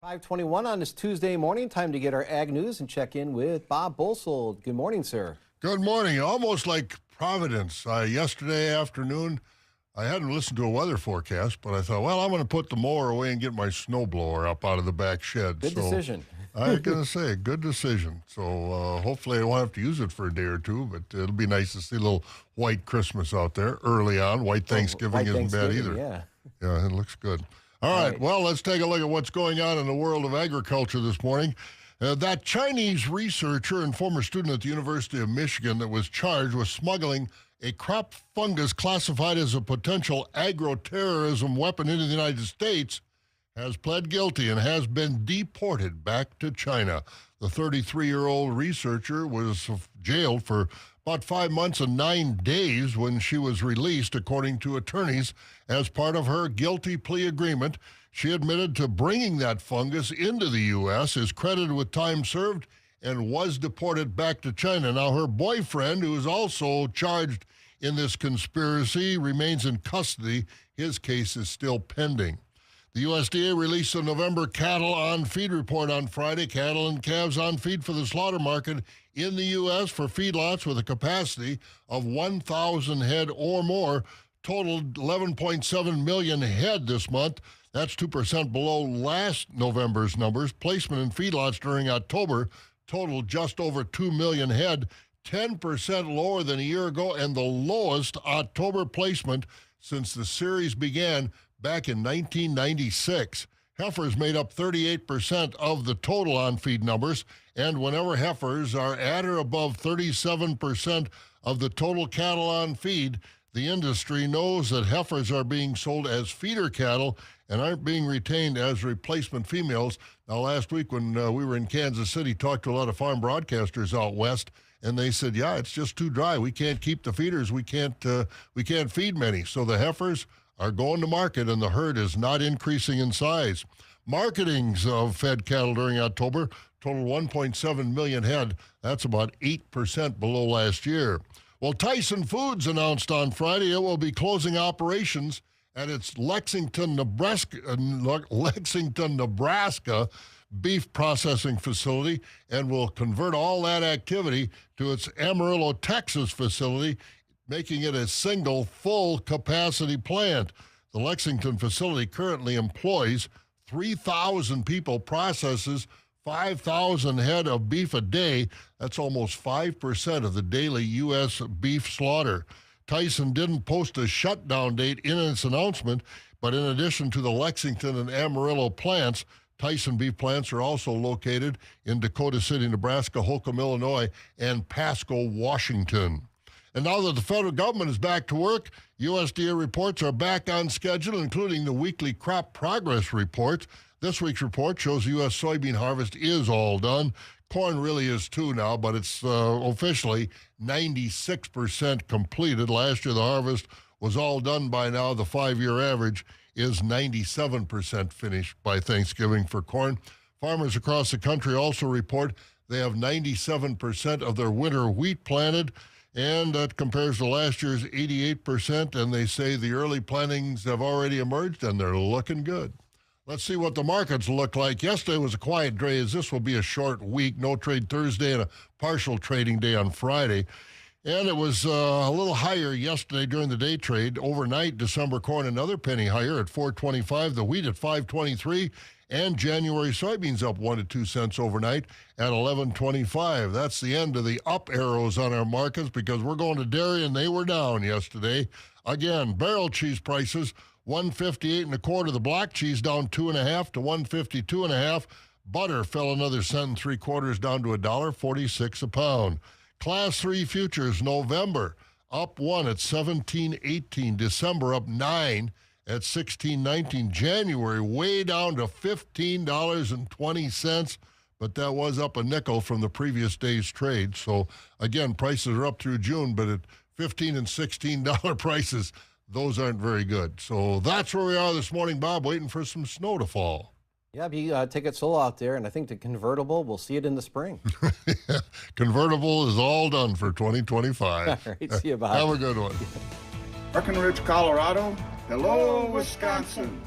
5:21 on this Tuesday morning. Time to get our ag news and check in with Bob Bosold. Good morning, sir. Good morning. Almost like Providence. Yesterday afternoon, I hadn't listened to a weather forecast, but I thought, well, I'm going to put the mower away and get my snowblower up out of the back shed. Good decision. I'm going to say, good decision. So hopefully I won't have to use it for a day or two, but it'll be nice to see a little white Christmas out there early on. White Thanksgiving isn't bad either. Yeah, it looks good. All right, well, let's take a look at what's going on in the world of agriculture this morning. That Chinese researcher and former student at the University of Michigan that was charged with smuggling a crop fungus classified as a potential agro-terrorism weapon into the United States has pled guilty and has been deported back to China. The 33-year-old researcher was jailed for about 5 months and 9 days when she was released, according to attorneys. As part of her guilty plea agreement, she admitted to bringing that fungus into the U.S., is credited with time served, and was deported back to China. Now, her boyfriend, who is also charged in this conspiracy, remains in custody. His case is still pending. The USDA released the November cattle on feed report on Friday. Cattle and calves on feed for the slaughter market in the U.S. for feedlots with a capacity of 1,000 head or more totaled 11.7 million head this month. That's 2% below last November's numbers. Placement in feedlots during October totaled just over 2 million head, 10% lower than a year ago, and the lowest October placement since the series began back in 1996. Heifers made up 38% of the total on-feed numbers, and whenever heifers are at or above 37% of the total cattle on feed, the industry knows that heifers are being sold as feeder cattle and aren't being retained as replacement females. Now, last week when we were in Kansas City, talked to a lot of farm broadcasters out west, and they said, yeah, it's just too dry. We can't keep the feeders. We can't feed many. So the heifers are going to market, and the herd is not increasing in size. Marketings of fed cattle during October totaled 1.7 million head. That's about 8% below last year. Well, Tyson Foods announced on Friday it will be closing operations at its Lexington, Nebraska beef processing facility and will convert all that activity to its Amarillo, Texas facility, making it a single full-capacity plant. The Lexington facility currently employs 3,000 people, processes 5,000 head of beef a day. That's almost 5% of the daily U.S. beef slaughter. Tyson didn't post a shutdown date in its announcement, but in addition to the Lexington and Amarillo plants, Tyson beef plants are also located in Dakota City, Nebraska, Holcomb, Illinois, and Pasco, Washington. And now that the federal government is back to work, USDA reports are back on schedule, including the weekly crop progress report. This week's report shows the U.S. soybean harvest is all done. Corn really is too now, but it's officially 96% completed. Last year, the harvest was all done by now. The 5-year average is 97% finished by Thanksgiving for corn. Farmers across the country also report they have 97% of their winter wheat planted, and that compares to last year's 88%, and they say the early plantings have already emerged, and they're looking good. Let's see what the markets look like. Yesterday was a quiet day, as this will be a short week. No trade Thursday and a partial trading day on Friday. And it was a little higher yesterday during the day trade. Overnight, December corn another penny higher at $4.25. The wheat at $5.23. And January soybeans up 1 to 2 cents overnight at $11.25. That's the end of the up arrows on our markets because we're going to dairy, and they were down yesterday. Again, barrel cheese prices, $1.58 1/4. The block cheese down 2.5 to $1.52.5. Butter fell another cent and 3/4 down to $1.46 a pound. Class 3 futures, November up 1 at $17.18. December up 9 at $16.19. January way down to $15.20, but that was up a nickel from the previous day's trade. So again, prices are up through June, but at $15 and $16 prices, those aren't very good. So that's where we are this morning, Bob, waiting for some snow to fall. Yeah, take it slow out there, and I think the convertible, we'll see it in the spring. Convertible is all done for 2025. All right, see you, Bob. Have a good one. Breckenridge, Colorado. Hello, Wisconsin.